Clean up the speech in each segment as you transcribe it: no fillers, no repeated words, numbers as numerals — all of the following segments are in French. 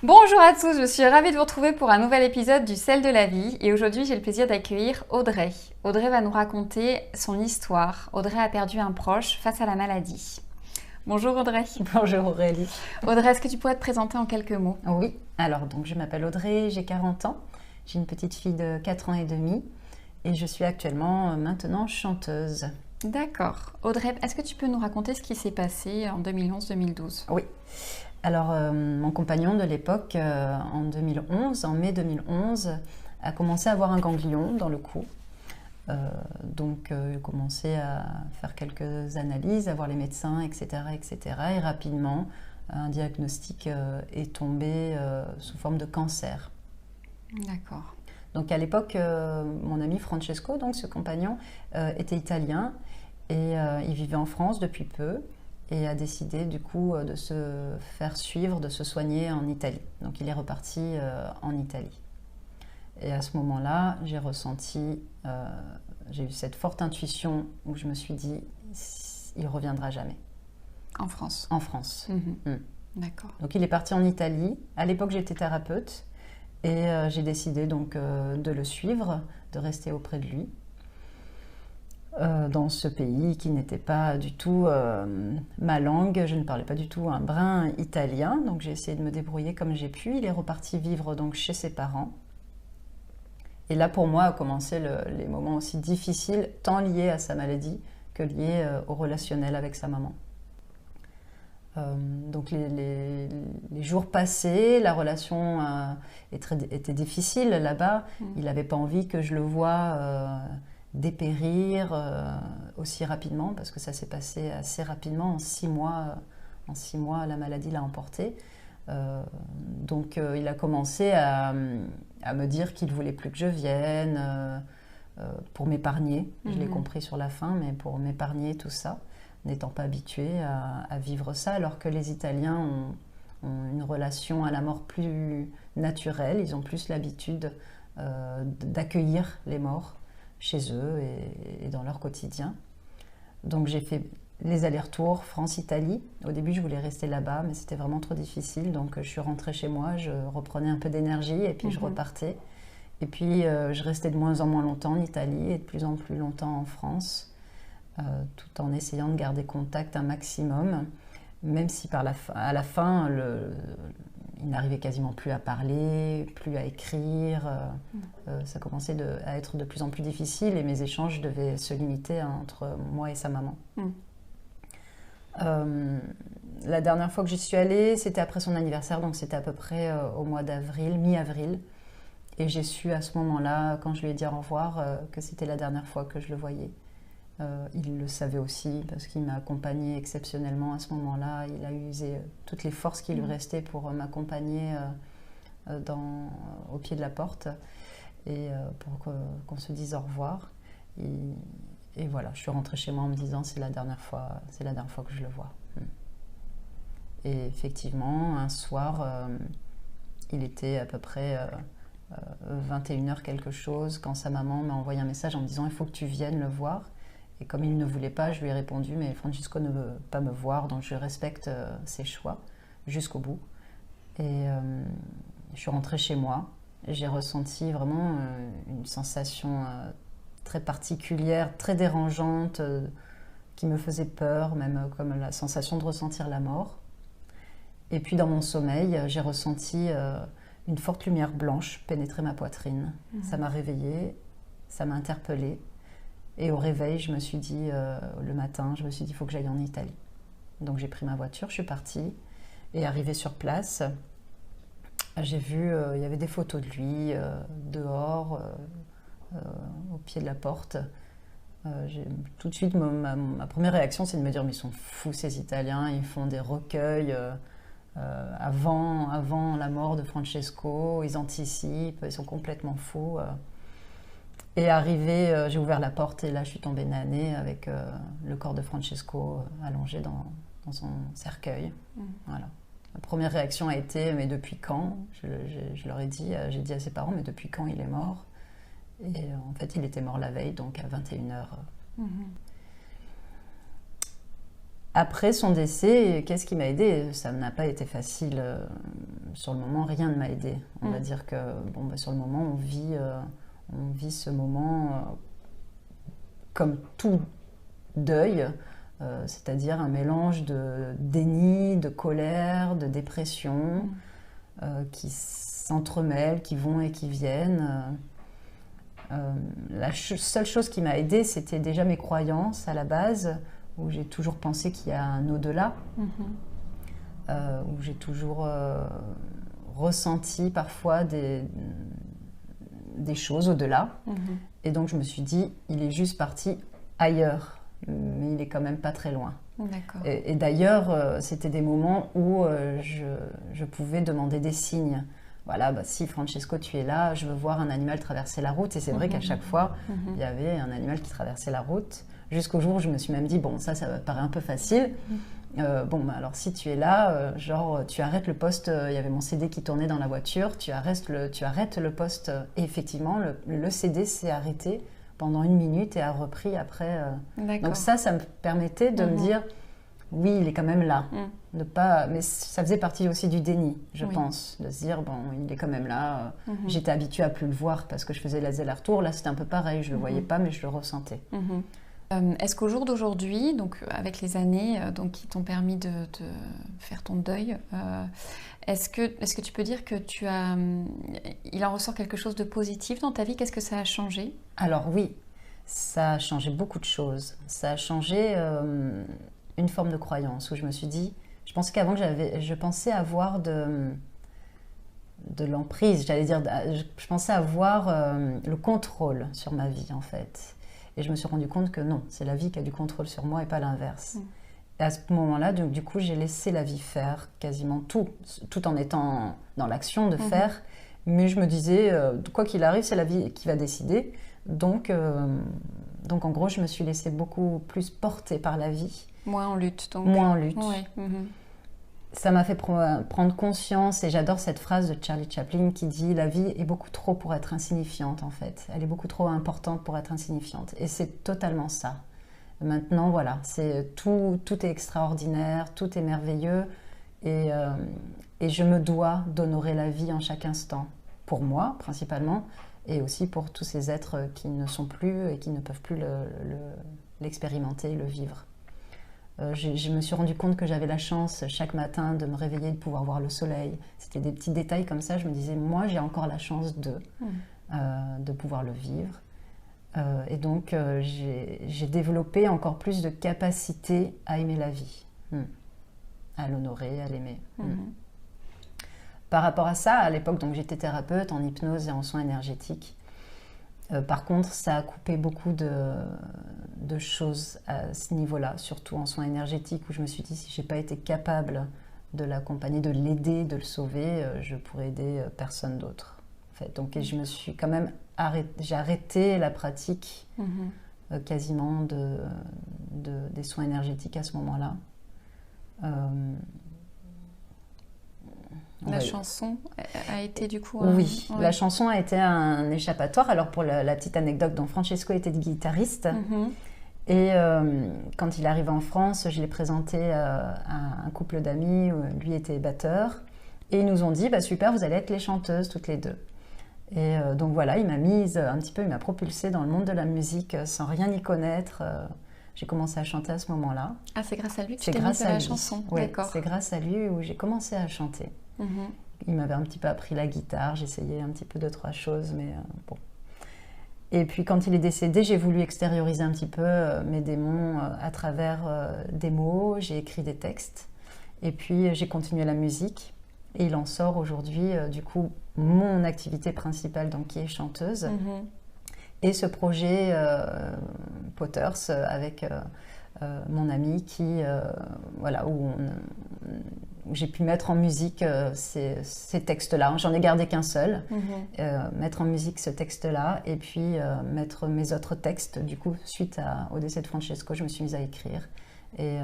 Bonjour à tous, je suis ravie de vous retrouver pour un nouvel épisode du Sel de la vie et aujourd'hui j'ai le plaisir d'accueillir Audrey. Audrey va nous raconter son histoire. Audrey a perdu un proche face à la maladie. Bonjour Audrey. Bonjour Aurélie. Audrey, est-ce que tu pourrais te présenter en quelques mots? Oui, alors donc je m'appelle Audrey, j'ai 40 ans, j'ai une petite fille de 4 ans et demi et je suis actuellement maintenant chanteuse. D'accord. Audrey, est-ce que tu peux nous raconter ce qui s'est passé en 2011-2012? Oui, alors mon compagnon de l'époque en mai 2011, a commencé à avoir un ganglion dans le cou. Donc il a commencé à faire quelques analyses, à voir les médecins, etc. etc. Et rapidement, un diagnostic est tombé sous forme de cancer. D'accord. Donc à l'époque, mon ami Francesco, donc ce compagnon, était italien et il vivait en France depuis peu et a décidé du coup de se faire suivre, de se soigner en Italie. Donc il est reparti en Italie. Et à ce moment-là, j'ai eu cette forte intuition où je me suis dit, il reviendra jamais. En France. En France. D'accord. Donc il est parti en Italie. À l'époque, j'étais thérapeute et j'ai décidé donc de le suivre, de rester auprès de lui dans ce pays qui n'était pas du tout ma langue. Je ne parlais pas du tout un brin italien, donc j'ai essayé de me débrouiller comme j'ai pu. Il est reparti vivre donc chez ses parents. Et là, pour moi, a commencé les moments aussi difficiles, tant liés à sa maladie que liés au relationnel avec sa maman. Donc les jours passés, la relation était difficile là-bas. Il n'avait pas envie que je le voie dépérir aussi rapidement, parce que ça s'est passé assez rapidement, en 6 mois. En 6 mois, la maladie l'a emporté. Donc il a commencé à me dire qu'il ne voulait plus que je vienne pour m'épargner. Je l'ai compris sur la fin, mais pour m'épargner tout ça, n'étant pas habitué à vivre ça, alors que les Italiens ont une relation à la mort plus naturelle. Ils ont plus l'habitude d'accueillir les morts chez eux et dans leur quotidien. Donc j'ai fait les allers-retours France-Italie. Au début, je voulais rester là-bas, mais c'était vraiment trop difficile. Donc, je suis rentrée chez moi, je reprenais un peu d'énergie et puis je repartais. Et puis, je restais de moins en moins longtemps en Italie et de plus en plus longtemps en France, tout en essayant de garder contact un maximum, même si à la fin, il n'arrivait quasiment plus à parler, plus à écrire. Ça commençait à être de plus en plus difficile et mes échanges devaient se limiter entre moi et sa maman. La dernière fois que j'y suis allée, c'était après son anniversaire, donc c'était à peu près au mois d'avril, mi-avril. Et j'ai su à ce moment-là, quand je lui ai dit au revoir, que c'était la dernière fois que je le voyais. Il le savait aussi, parce qu'il m'a accompagnée exceptionnellement à ce moment-là. Il a usé toutes les forces qui lui restaient pour m'accompagner au pied de la porte et pour qu'on se dise au revoir. Et voilà, je suis rentrée chez moi en me disant c'est la dernière fois que je le vois. Et effectivement, un soir, il était à peu près 21h quelque chose quand sa maman m'a envoyé un message en me disant il faut que tu viennes le voir. Et comme il ne voulait pas, je lui ai répondu mais Francesco ne veut pas me voir, donc je respecte ses choix jusqu'au bout. Et je suis rentrée chez moi. J'ai ressenti vraiment une sensation très particulière, très dérangeante, qui me faisait peur, même comme la sensation de ressentir la mort. Et puis dans mon sommeil, j'ai ressenti une forte lumière blanche pénétrer ma poitrine. Ça m'a réveillée, ça m'a interpellée. Et au réveil, je me suis dit, le matin, je me suis dit, il faut que j'aille en Italie. Donc j'ai pris ma voiture, je suis partie. Et arrivée sur place, j'ai vu, il y avait des photos de lui dehors, au pied de la porte. Tout de suite, ma première réaction, c'est de me dire mais ils sont fous ces Italiens, ils font des recueils avant la mort de Francesco, ils anticipent, ils sont complètement fous. Et arrivé, j'ai ouvert la porte et là je suis tombée nez avec le corps de Francesco allongé dans son cercueil. Voilà. Ma première réaction a été mais depuis quand? Je leur ai dit, j'ai dit à ses parents mais depuis quand il est mort? Et en fait, il était mort la veille, donc à 21h. Après son décès, qu'est-ce qui m'a aidée? Ça n'a pas été facile sur le moment, rien ne m'a aidée. On va dire que sur le moment, on vit ce moment comme tout deuil, c'est-à-dire un mélange de déni, de colère, de dépression, qui s'entremêlent, qui vont et qui viennent. La seule chose qui m'a aidée, c'était déjà mes croyances à la base, où j'ai toujours pensé qu'il y a un au-delà, où j'ai toujours ressenti parfois des choses au-delà. Et donc je me suis dit, il est juste parti ailleurs, mais il est quand même pas très loin. Et d'ailleurs, c'était des moments où je pouvais demander des signes. Voilà, si Francesco, tu es là, je veux voir un animal traverser la route. Et c'est vrai qu'à chaque fois, il y avait un animal qui traversait la route. Jusqu'au jour où je me suis même dit, ça paraît un peu facile. Alors si tu es là, tu arrêtes le poste, il y avait mon CD qui tournait dans la voiture, tu arrêtes le poste. Et effectivement, le CD s'est arrêté pendant 1 minute et a repris après. Donc ça me permettait de me dire, oui, il est quand même là. Mais ça faisait partie aussi du déni, je pense, de se dire, il est quand même là. J'étais habituée à plus le voir parce que je faisais les allers-retours. Là, c'était un peu pareil, je le voyais pas, mais je le ressentais. Est-ce qu'au jour d'aujourd'hui, donc avec les années qui t'ont permis de faire ton deuil, est-ce que tu peux dire que il en ressort quelque chose de positif dans ta vie? Qu'est-ce que ça a changé? Alors oui, ça a changé beaucoup de choses. Ça a changé une forme de croyance où je me suis dit, je pensais avoir de l'emprise, je pensais avoir le contrôle sur ma vie en fait. Et je me suis rendu compte que non, c'est la vie qui a du contrôle sur moi et pas l'inverse. Et à ce moment-là, du coup, j'ai laissé la vie faire quasiment tout en étant dans l'action de faire. Mais je me disais, quoi qu'il arrive, c'est la vie qui va décider. Donc en gros, je me suis laissée beaucoup plus porter par la vie. Moins en lutte, donc. Moins en lutte. Ouais. Ça m'a fait prendre conscience, et j'adore cette phrase de Charlie Chaplin qui dit « La vie est beaucoup trop pour être insignifiante, en fait. Elle est beaucoup trop importante pour être insignifiante. » Et c'est totalement ça. Maintenant, voilà, tout est extraordinaire, tout est merveilleux, et je me dois d'honorer la vie en chaque instant. Pour moi, principalement, et aussi pour tous ces êtres qui ne sont plus et qui ne peuvent plus l'expérimenter, le vivre. Je me suis rendu compte que j'avais la chance chaque matin de me réveiller, de pouvoir voir le soleil. C'était des petits détails comme ça. Je me disais, moi, j'ai encore la chance de pouvoir le vivre. Et donc, j'ai développé encore plus de capacité à aimer la vie, à l'honorer, à l'aimer. Par rapport à ça, à l'époque, donc j'étais thérapeute en hypnose et en soins énergétiques. Par contre, ça a coupé beaucoup de choses à ce niveau-là, surtout en soins énergétiques, où je me suis dit, si je n'ai pas été capable de l'accompagner, de l'aider, de le sauver, je pourrais aider personne d'autre. En fait. Donc, je me suis quand même j'ai arrêté la pratique quasiment des soins énergétiques à ce moment-là. La chanson a été du coup... Oui, la chanson a été un échappatoire. Alors pour la petite anecdote, donc Francesco était guitariste et quand il arrive en France, je l'ai présenté à un couple d'amis, lui était batteur et ils nous ont dit super, vous allez être les chanteuses toutes les deux. Et donc voilà, il m'a propulsée dans le monde de la musique sans rien y connaître. J'ai commencé à chanter à ce moment-là. Ah, c'est grâce à lui que tu t'es mise à la chanson. Oui, d'accord. C'est grâce à lui où j'ai commencé à chanter. Il m'avait un petit peu appris la guitare, j'essayais un petit peu 2-3 choses, mais bon. Et puis quand il est décédé, j'ai voulu extérioriser un petit peu mes démons à travers des mots, j'ai écrit des textes, et puis j'ai continué la musique, et il en sort aujourd'hui, du coup, mon activité principale, donc, qui est chanteuse, et ce projet Potters avec mon ami qui, voilà, où j'ai pu mettre en musique ces textes-là. J'en ai gardé qu'un seul. Mettre en musique ce texte-là et puis mettre mes autres textes. Du coup, suite au décès de Francesco, je me suis mise à écrire. Et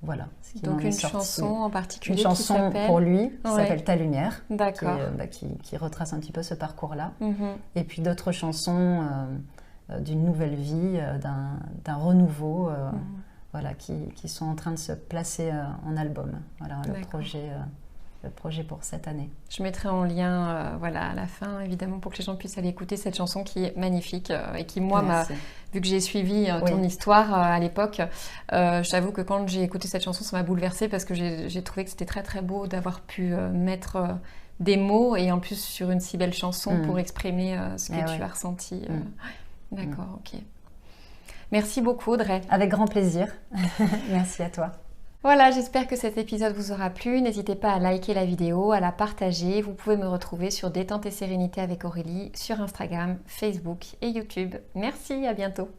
voilà. Donc une chanson en particulier une chanson pour lui, qui s'appelle Ta Lumière, qui retrace un petit peu ce parcours-là. Et puis d'autres chansons d'une nouvelle vie, d'un renouveau, voilà, qui sont en train de se placer en album. Voilà le projet projet pour cette année. Je mettrai en lien voilà, à la fin, évidemment, pour que les gens puissent aller écouter cette chanson qui est magnifique et qui, moi, vu que j'ai suivi ton histoire à l'époque, j'avoue que quand j'ai écouté cette chanson, ça m'a bouleversée parce que j'ai trouvé que c'était très très beau d'avoir pu mettre des mots et en plus sur une si belle chanson pour exprimer ce que tu as ressenti. D'accord, ok. Merci beaucoup, Audrey. Avec grand plaisir. Merci à toi. Voilà, j'espère que cet épisode vous aura plu. N'hésitez pas à liker la vidéo, à la partager. Vous pouvez me retrouver sur Détente et Sérénité avec Aurélie sur Instagram, Facebook et YouTube. Merci, à bientôt.